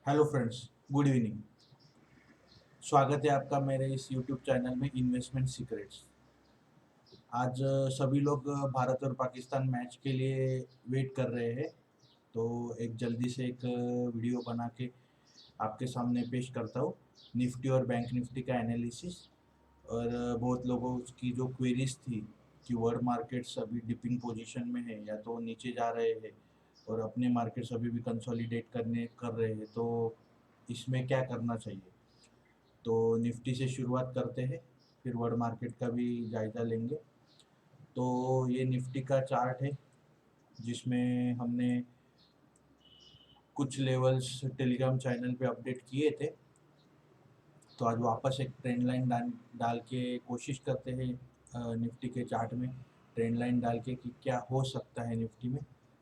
Hello friends, good evening. स्वागत है आपका मेरे इस यूट्यूब चैनल में इन्वेस्टमेंट सीक्रेट्स। आज सभी लोग भारत और पाकिस्तान मैच के लिए वेट कर रहे हैं, तो एक जल्दी से एक वीडियो बना के आपके सामने पेश करता हूँ। निफ्टी और बैंक निफ्टी का एनालिसिस और बहुत लोगों की जो क्वेरीज थी कि वर्ल्ड मार्केट्स अभी डिपिंग पोजीशन में है या तो नीचे जा रहे हैं और अपने मार्केट्स अभी भी कंसोलिडेट करने कर रहे हैं, तो इसमें क्या करना चाहिए। तो निफ्टी से शुरुआत करते हैं, फिर वर्ल्ड मार्केट का भी जायज़ा लेंगे। तो ये निफ्टी का चार्ट है जिसमें हमने कुछ लेवल्स टेलीग्राम चैनल पे अपडेट किए थे। तो आज वापस एक ट्रेंड लाइन डाल के कोशिश करते हैं निफ्टी के चार्ट में ट्रेंड लाइन डाल के कि क्या हो सकता है निफ्टी में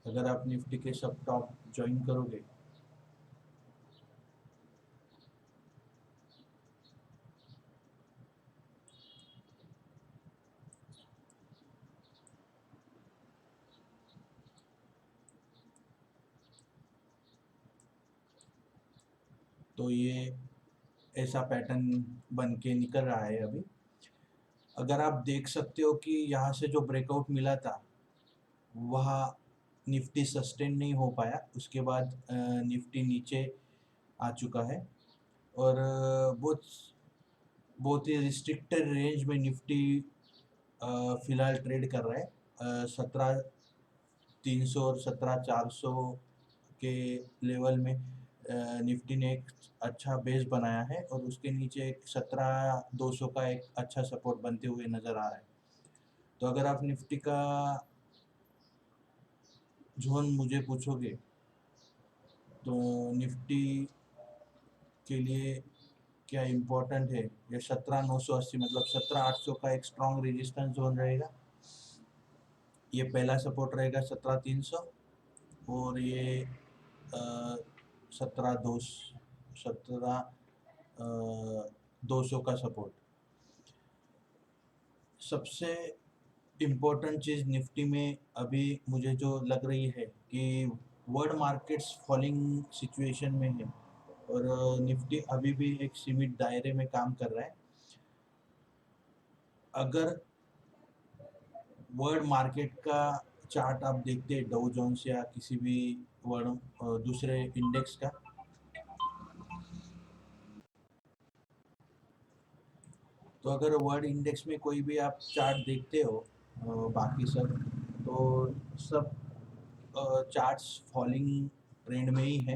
अगर आप निफ्टी के सब टॉप ज्वाइन करोगे। तो ये ऐसा पैटर्न बन के निकल रहा है अभी। अगर आप देख सकते हो कि यहाँ से जो ब्रेकआउट मिला था वह निफ्टी सस्टेन नहीं हो पाया, उसके बाद निफ्टी नीचे आ चुका है और बहुत बहुत ही रिस्ट्रिक्टेड रेंज में निफ्टी फिलहाल ट्रेड कर रहा है। 17,300 और 17,400 के लेवल में निफ्टी ने एक अच्छा बेस बनाया है और उसके नीचे एक 17,200 का एक अच्छा सपोर्ट बनते हुए नज़र आ रहा है। तो अगर आप निफ्टी का जोन मुझे पूछोगे तो निफ्टी के लिए क्या इम्पोर्टेंट है, ये 17,980 मतलब 17,800 का एक स्ट्रॉन्ग रेजिस्टेंस जोन रहेगा। ये पहला सपोर्ट रहेगा 17,300 और ये 17,200 का सपोर्ट। सबसे इम्पोर्टेंट चीज़ निफ्टी में अभी मुझे जो लग रही है कि वर्ल्ड मार्केट्स फॉलिंग सिचुएशन में है और निफ्टी अभी भी एक सीमित दायरे में काम कर रहा है। अगर वर्ल्ड मार्केट का चार्ट आप देखते हैं डाउ जोन्स या किसी भी वर्ल्ड दूसरे इंडेक्स का, तो अगर वर्ल्ड इंडेक्स में कोई भी आप चार्ट देखते हो बाकी सब, तो सब चार्ट्स फॉलिंग ट्रेंड में ही है।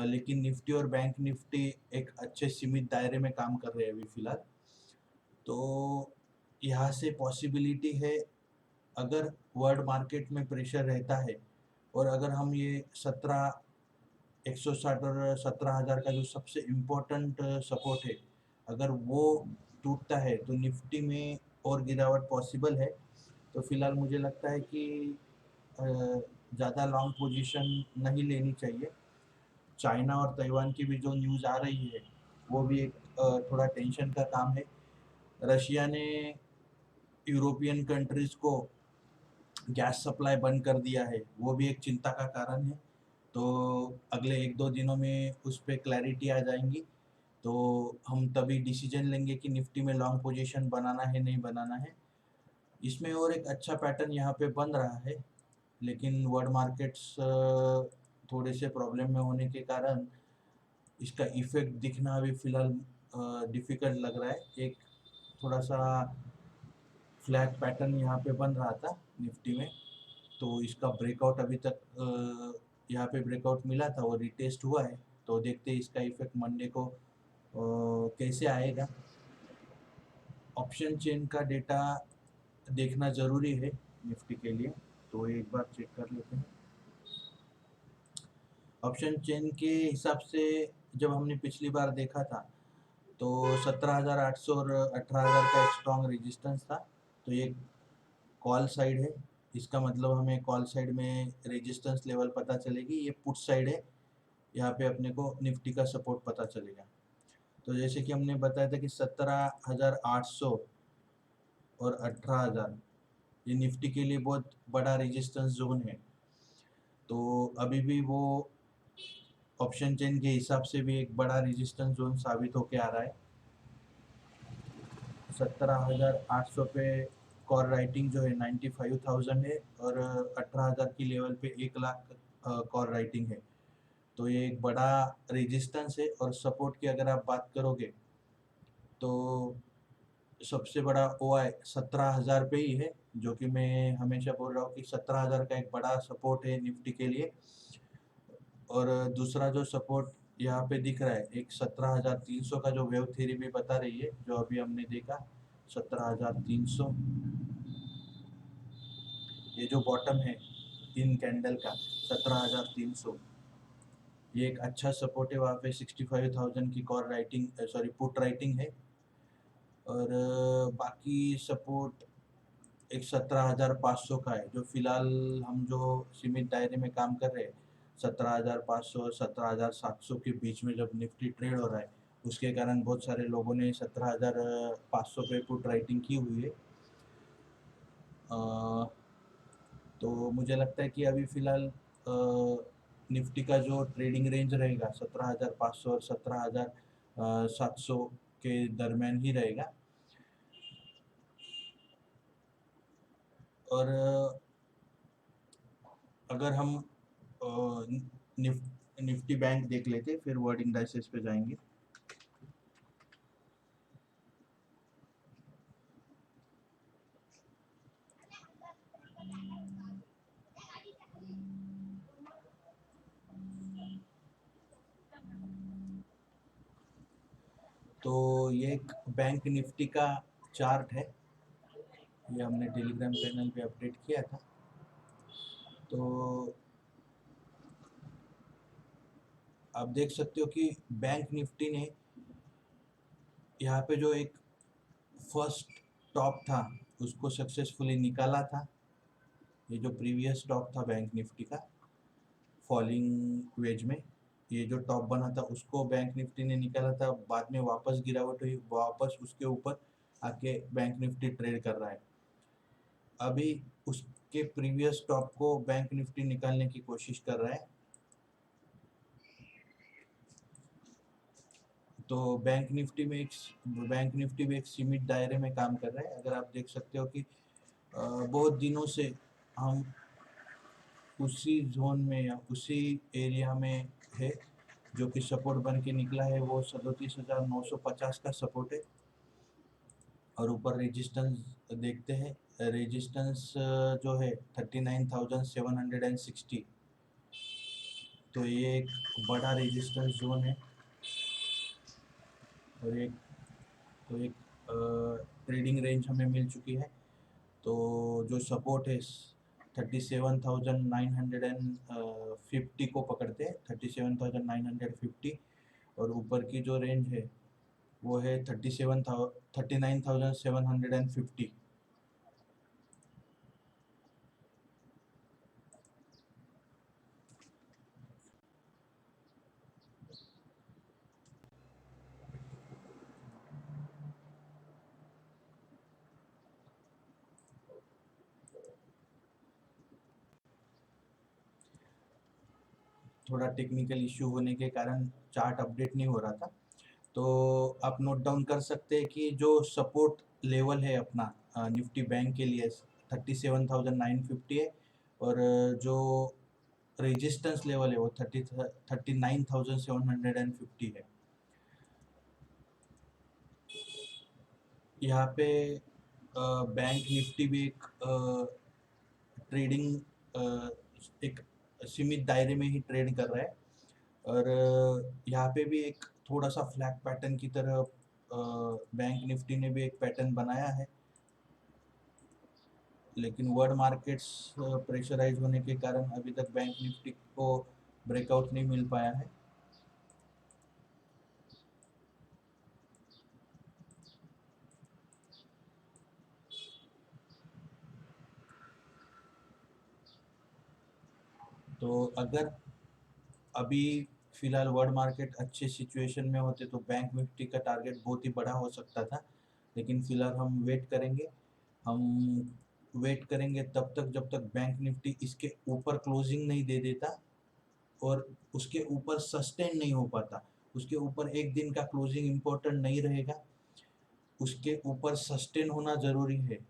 लेकिन निफ्टी और बैंक निफ्टी एक अच्छे सीमित दायरे में काम कर रहे हैं अभी फिलहाल। तो यहाँ से पॉसिबिलिटी है, अगर वर्ल्ड मार्केट में प्रेशर रहता है और अगर हम ये 17,160 और 17,000 का जो सबसे इम्पोर्टेंट सपोर्ट है, अगर वो टूटता है तो निफ्टी में और गिरावट पॉसिबल है। तो फिलहाल मुझे लगता है कि ज़्यादा लॉन्ग पोजीशन नहीं लेनी चाहिए। चाइना और ताइवान की भी जो न्यूज़ आ रही है वो भी एक थोड़ा टेंशन का काम है। रशिया ने यूरोपियन कंट्रीज़ को गैस सप्लाई बंद कर दिया है, वो भी एक चिंता का कारण है। तो अगले 1-2 दिनों में उस पे क्लैरिटी आ जाएंगी, तो हम तभी डिसीजन लेंगे कि निफ्टी में लॉन्ग पोजीशन बनाना है नहीं बनाना है। इसमें और एक अच्छा पैटर्न यहाँ पे बन रहा है, लेकिन वर्ल्ड मार्केट्स थोड़े से प्रॉब्लम में होने के कारण इसका इफेक्ट दिखना अभी फिलहाल डिफ़िकल्ट लग रहा है। एक थोड़ा सा फ्लैट पैटर्न यहाँ पे बन रहा था निफ्टी में, तो इसका ब्रेकआउट अभी तक यहाँ पे ब्रेकआउट मिला था, वो रिटेस्ट हुआ है। तो देखते हैं इसका इफेक्ट मंडे को कैसे आएगा। ऑप्शन चेन का डेटा देखना ज़रूरी है निफ्टी के लिए, तो एक बार चेक कर लेते हैं। ऑप्शन चेन के हिसाब से जब हमने पिछली बार देखा था तो 17,800 और 18,000 का एक स्ट्रॉन्ग रेजिस्टेंस था। तो ये कॉल साइड है, इसका मतलब हमें कॉल साइड में रेजिस्टेंस लेवल पता चलेगी। ये पुट साइड है, यहाँ पे अपने को निफ्टी का सपोर्ट पता चलेगा। तो जैसे कि हमने बताया था कि 17,800 और 18,000 ये निफ्टी के लिए बहुत बड़ा रेजिस्टेंस जोन है। तो अभी भी वो ऑप्शन चेन के हिसाब से भी एक बड़ा रेजिस्टेंस जोन साबित होके आ रहा है। 17,800 पे कॉल राइटिंग जो है 95,000 है, और 18,000 की लेवल पे 1 लाख कॉल राइटिंग है। तो ये एक बड़ा रेजिस्टेंस है। और सपोर्ट की अगर आप बात करोगे तो सबसे बड़ा ओ आई 17,000 पे ही है, जो कि मैं हमेशा बोल रहा हूँ कि 17,000 का एक बड़ा सपोर्ट है निफ्टी के लिए। और दूसरा जो सपोर्ट यहाँ पे दिख रहा है, एक 17,300 का जो वेव थ्योरी भी बता रही है, जो अभी हमने देखा 17,300, ये जो बॉटम है इन कैंडल का 17,300, ये एक अच्छा सपोर्ट है। वहाँ पे 65,000 की call writing, sorry put writing है। और बाकी सपोर्ट एक 17,500 का है, जो फिलहाल हम जो सीमित दायरे में काम कर रहे हैं 17,500 और 17,700 के बीच में जब निफ्टी ट्रेड हो रहा है, उसके कारण बहुत सारे लोगों ने 17,500 पे पुट राइटिंग की हुई है। तो मुझे लगता है कि अभी फिलहाल निफ्टी का जो ट्रेडिंग रेंज रहेगा 17,500 और 17,700 के दरमियान ही रहेगा। और अगर हम निफ्टी बैंक देख लेते, फिर वर्ल्ड इंडाइसेस पे जाएंगे। तो ये एक बैंक निफ्टी का चार्ट है, ये हमने टेलीग्राम चैनल पे अपडेट किया था। तो आप देख सकते हो कि बैंक निफ्टी ने यहाँ पे जो एक फर्स्ट टॉप था उसको सक्सेसफुली निकाला था। ये जो प्रीवियस टॉप था बैंक निफ्टी का फॉलिंग वेज में, ये जो टॉप बना था उसको बैंक निफ्टी ने निकाला था। बाद में वापस गिरावट हुई, वापस उसके ऊपर आके बैंक निफ्टी ट्रेड कर रहा है। अभी उसके प्रीवियस टॉप को बैंक निफ्टी निकालने की कोशिश कर रहा है। तो बैंक निफ्टी में एक सीमित दायरे में काम कर रहा है। अगर आप देख सकते हो कि बहुत दिनों से हम उसी जोन में या उसी एरिया में है, जो कि सपोर्ट बन के निकला है, वो 37,950 का सपोर्ट है। और ऊपर रेजिस्टेंस देखते हैं, रेजिस्टेंस जो है 39,760। तो ये एक बड़ा रेजिस्टेंस जोन है। और एक ट्रेडिंग रेंज हमें मिल चुकी है। तो जो सपोर्ट है 37,950 को पकड़ते हैं, 37,950। और ऊपर की जो रेंज है वो है 39,750। थोड़ा टेक्निकल इश्यू होने के कारण चार्ट अपडेट नहीं हो रहा था। तो आप नोट डाउन कर सकते हैं कि जो सपोर्ट लेवल है अपना निफ्टी बैंक के लिए 37,950 है। और जो रेजिस्टेंस लेवल है वो 39,750 है। यहाँ पे बैंक निफ्टी भी एक ट्रेडिंग एक सीमित दायरे में ही ट्रेड कर रहा है। और यहाँ पे भी एक थोड़ा सा फ्लैग पैटर्न की तरह बैंक निफ्टी ने भी एक पैटर्न बनाया है। लेकिन वर्ल्ड मार्केट्स प्रेशराइज होने के कारण अभी तक बैंक निफ्टी को ब्रेकआउट नहीं मिल पाया है। तो अगर अभी फिलहाल वर्ल्ड मार्केट अच्छे सिचुएशन में होते तो बैंक निफ्टी का टारगेट बहुत ही बड़ा हो सकता था। लेकिन फिलहाल हम वेट करेंगे तब तक जब तक बैंक निफ्टी इसके ऊपर क्लोजिंग नहीं दे देता। और उसके ऊपर सस्टेन नहीं हो पाता, उसके ऊपर एक दिन का क्लोजिंग इम्पोर्टेंट नहीं रहेगा, उसके ऊपर सस्टेन होना ज़रूरी है।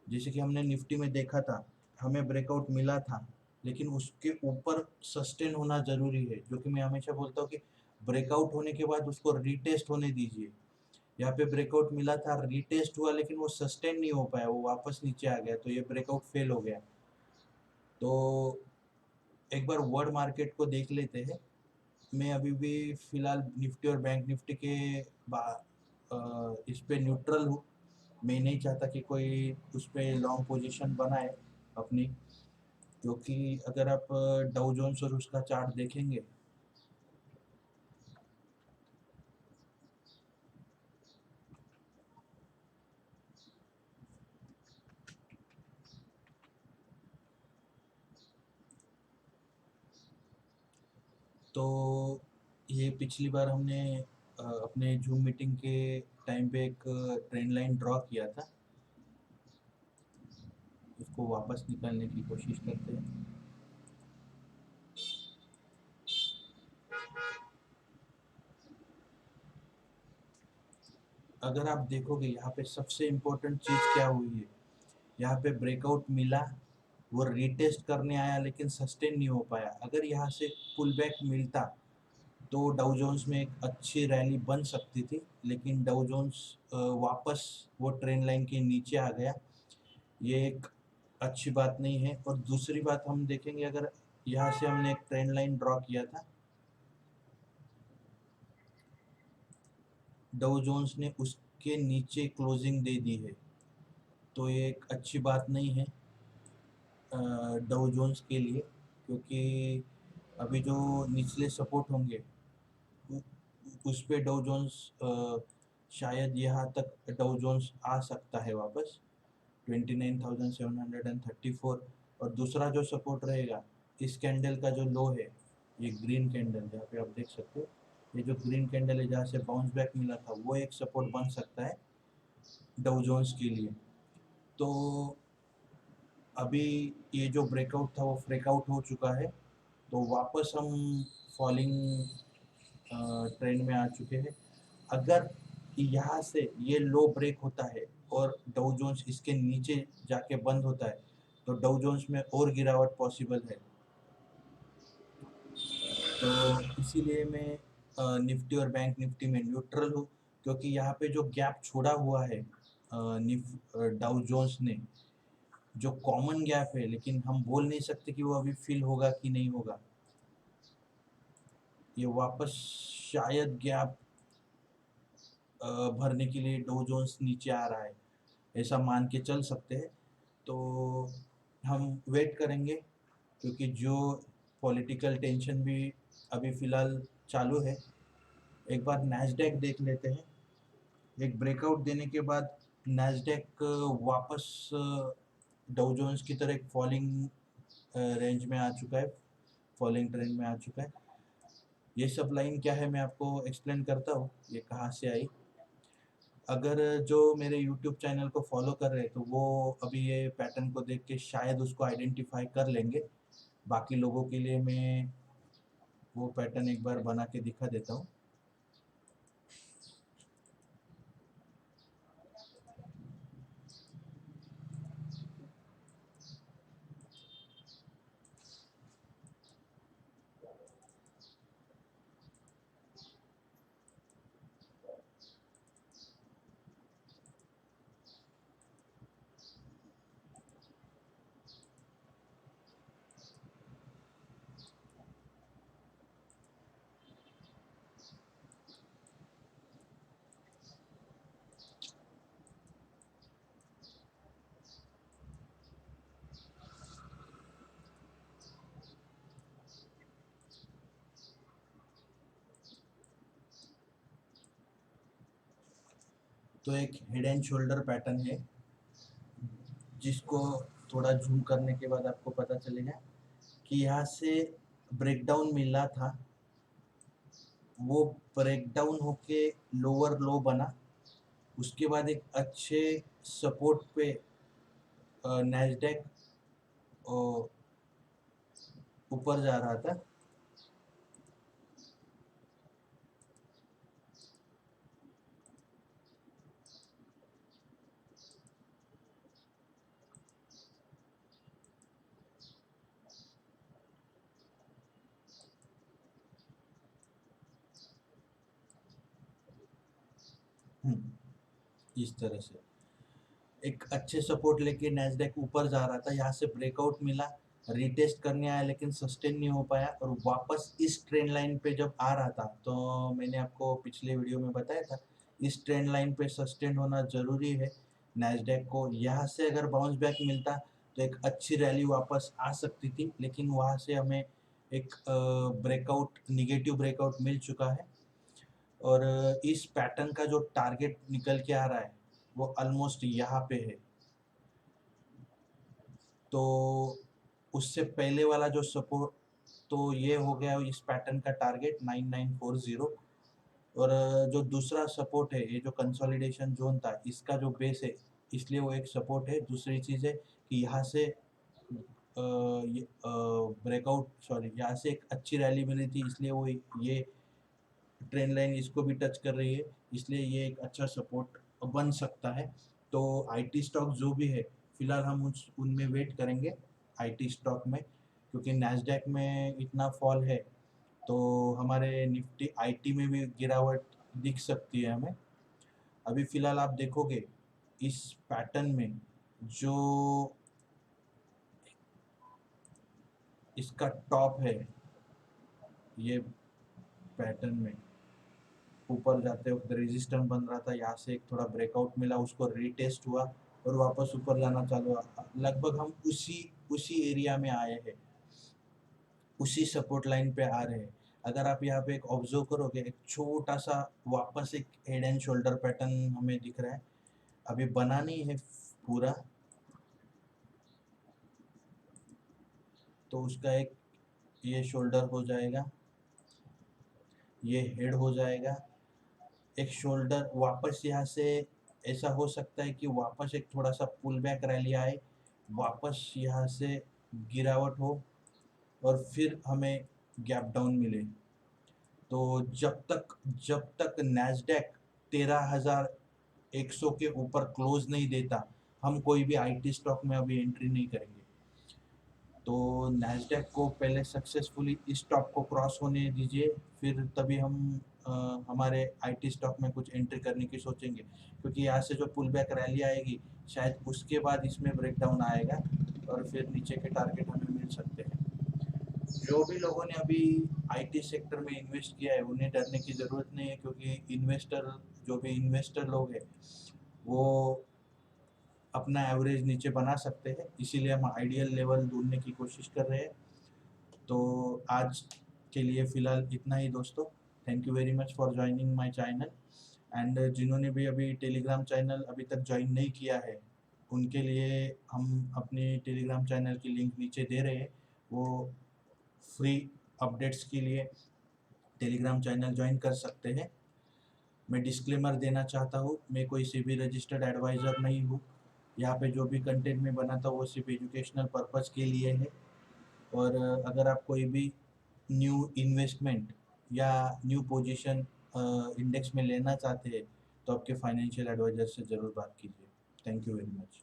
जैसे कि हमने निफ्टी में देखा था, हमें ब्रेकआउट मिला था, लेकिन उसके ऊपर सस्टेन होना ज़रूरी है, जो कि मैं हमेशा बोलता हूँ कि ब्रेकआउट होने के बाद उसको रीटेस्ट होने दीजिए। यहाँ पे ब्रेकआउट मिला था, रीटेस्ट हुआ, लेकिन वो सस्टेन नहीं हो पाया, वो वापस नीचे आ गया, तो ये ब्रेकआउट फेल हो गया। तो एक बार वर्ल्ड मार्केट को देख लेते हैं। मैं अभी भी फिलहाल निफ्टी और बैंक निफ्टी के इस पे न्यूट्रल हूँ। मैं नहीं चाहता कि कोई उस पे लॉन्ग पोजीशन बनाए अपनी, क्योंकि अगर आप डाउ जोन्स और उसका चार्ट देखेंगे, तो ये पिछली बार हमने अपने जूम मीटिंग के टाइम पे एक ट्रेंड लाइन ड्रॉ किया था, उसको वापस निकालने की कोशिश करते हैं। अगर आप देखोगे यहाँ पे सबसे इम्पोर्टेंट चीज़ क्या हुई है, यहाँ पे ब्रेकआउट मिला, वो रीटेस्ट करने आया, लेकिन सस्टेन नहीं हो पाया। अगर यहाँ से पुल बैक मिलता तो डाउ जोन्स में एक अच्छी रैली बन सकती थी, लेकिन डाउ जोन्स वापस वो ट्रेंड लाइन के नीचे आ गया। ये एक अच्छी बात नहीं है। और दूसरी बात हम देखेंगे, अगर यहाँ से हमने एक ट्रेंड लाइन ड्रॉ किया था, डाउ जोन्स ने उसके नीचे क्लोजिंग दे दी है, तो ये एक अच्छी बात नहीं है डाउ जोन्स के लिए, क्योंकि अभी जो निचले सपोर्ट होंगे उस पे डाउ जोन्स शायद यहाँ तक डाउ जोन्स आ सकता है वापस 29,734। और दूसरा जो सपोर्ट रहेगा, इस कैंडल का जो लो है, ये ग्रीन कैंडल जहाँ पे आप देख सकते हो, ये जो ग्रीन कैंडल है जहाँ से बाउंस बैक मिला था, वो एक सपोर्ट बन सकता है डाउ जोन्स के लिए। तो अभी ये जो ब्रेकआउट था वो ब्रेकआउट हो चुका है, तो वापस हम फॉलिंग ट्रेंड में आ चुके हैं। अगर यहाँ से ये लो ब्रेक होता है और डाउ जोन्स इसके नीचे जाके बंद होता है, तो डाउ जोन्स में और गिरावट पॉसिबल है। तो इसीलिए मैं निफ्टी और बैंक निफ्टी में न्यूट्रल हूँ, क्योंकि यहाँ पे जो गैप छोड़ा हुआ है डाउ जोन्स ने, जो कॉमन गैप है, लेकिन हम बोल नहीं सकते कि वो अभी फिल होगा कि नहीं होगा। ये वापस शायद गैप भरने के लिए डाउ जोन्स नीचे आ रहा है, ऐसा मान के चल सकते हैं। तो हम वेट करेंगे, क्योंकि जो पॉलिटिकल टेंशन भी अभी फ़िलहाल चालू है। एक बार नैस्डैक देख लेते हैं। एक ब्रेकआउट देने के बाद नैस्डैक वापस डाउ जोन्स की तरह एक फॉलिंग रेंज में आ चुका है, फॉलिंग ट्रेंड में आ चुका है। ये सब लाइन क्या है मैं आपको एक्सप्लेन करता हूँ, ये कहाँ से आई। अगर जो मेरे यूट्यूब चैनल को फॉलो कर रहे हैं, तो वो अभी ये पैटर्न को देख के शायद उसको आइडेंटिफाई कर लेंगे। बाकी लोगों के लिए मैं वो पैटर्न एक बार बना के दिखा देता हूँ। तो एक हेड एंड शोल्डर पैटर्न है, जिसको थोड़ा जूम करने के बाद आपको पता चलेगा कि यहाँ से ब्रेकडाउन मिला था, वो ब्रेकडाउन होके लोअर लो बना, उसके बाद एक अच्छे सपोर्ट पे नैस्डैक ऊपर जा रहा था, इस तरह से एक अच्छे सपोर्ट लेके नैस्डैक ऊपर जा रहा था, यहाँ से ब्रेकआउट मिला, रीटेस्ट करने आया लेकिन सस्टेन नहीं हो पाया और वापस इस ट्रेंड लाइन पे जब आ रहा था, तो मैंने आपको पिछले वीडियो में बताया था इस ट्रेंड लाइन पे सस्टेन होना ज़रूरी है नैस्डैक को। यहाँ से अगर बाउंस बैक मिलता तो एक अच्छी रैली वापस आ सकती थी, लेकिन वहाँ से हमें एक ब्रेकआउट, निगेटिव ब्रेकआउट मिल चुका है और इस पैटर्न का जो टारगेट निकल के आ रहा है वो ऑलमोस्ट यहाँ पे है। तो उससे पहले वाला जो सपोर्ट, तो ये हो गया इस पैटर्न का टारगेट 9940 और जो दूसरा सपोर्ट है, ये जो कंसोलिडेशन जोन था इसका जो बेस है, इसलिए वो एक सपोर्ट है। दूसरी चीज़ है कि यहाँ से ब्रेकआउट, सॉरी, यहाँ से एक अच्छी रैली मिली थी, इसलिए वो ये ट्रेंड लाइन इसको भी टच कर रही है, इसलिए ये एक अच्छा सपोर्ट बन सकता है। तो आईटी स्टॉक जो भी है फिलहाल हम उनमें वेट करेंगे आईटी स्टॉक में, क्योंकि नैस्डैक में इतना फॉल है तो हमारे निफ्टी आईटी में भी गिरावट दिख सकती है हमें। अभी फिलहाल आप देखोगे इस पैटर्न में जो इसका टॉप है, ये पैटर्न में ऊपर जाते वक्त रेजिस्टेंस बन रहा था, यहाँ से एक थोड़ा ब्रेकआउट मिला, उसको रीटेस्ट हुआ और वापस ऊपर जाना चालू हुआ। लगभग हम उसी एरिया में आए हैं, उसी सपोर्ट लाइन पे आ रहे हैं। अगर आप यहाँ पे एक ऑब्जर्व करोगे, एक छोटा सा वापस एक हेड एंड शोल्डर पैटर्न हमें दिख रहा है, अभी बना नहीं है पूरा, तो उसका एक ये शोल्डर हो जाएगा, ये हेड हो जाएगा, एक शोल्डर वापस यहाँ से ऐसा हो सकता है कि वापस एक थोड़ा सा पुल बैक रैली आए, वापस यहाँ से गिरावट हो और फिर हमें गैप डाउन मिले। तो जब तक नैस्डैक 13,100 के ऊपर क्लोज नहीं देता, हम कोई भी आईटी स्टॉक में अभी एंट्री नहीं करेंगे। तो नैस्डैक को पहले सक्सेसफुली इस टॉप को क्रॉस होने दीजिए, फिर तभी हम हमारे आईटी स्टॉक में कुछ एंट्री करने की सोचेंगे, क्योंकि यहाँ से जो पुल बैक रैली आएगी शायद उसके बाद इसमें ब्रेकडाउन आएगा और फिर नीचे के टारगेट हमें मिल सकते हैं। जो भी लोगों ने अभी आईटी सेक्टर में इन्वेस्ट किया है उन्हें डरने की ज़रूरत नहीं है, क्योंकि जो भी इन्वेस्टर लोग हैं वो अपना एवरेज नीचे बना सकते हैं, इसीलिए हम आइडियल लेवल ढूंढने की कोशिश कर रहे हैं। तो आज के लिए फ़िलहाल इतना ही दोस्तों। Thank you very much for joining my channel and जिन्होंने भी अभी टेलीग्राम चैनल अभी तक ज्वाइन नहीं किया है उनके लिए हम अपने टेलीग्राम चैनल की लिंक नीचे दे रहे हैं। वो फ्री अपडेट्स के लिए टेलीग्राम चैनल ज्वाइन कर सकते हैं। मैं डिस्क्लेमर देना चाहता हूँ, मैं कोई सेबी रजिस्टर्ड एडवाइज़र नहीं हूँ। यहाँ पे जो भी कंटेंट मैं बनाता हूँ वो सिर्फ एजुकेशनल पर्पज़ के लिए है। और अगर आप कोई भी न्यू इन्वेस्टमेंट या न्यू पोजीशन इंडेक्स में लेना चाहते हैं तो आपके फाइनेंशियल एडवाइज़र से ज़रूर बात कीजिए। Thank you very much.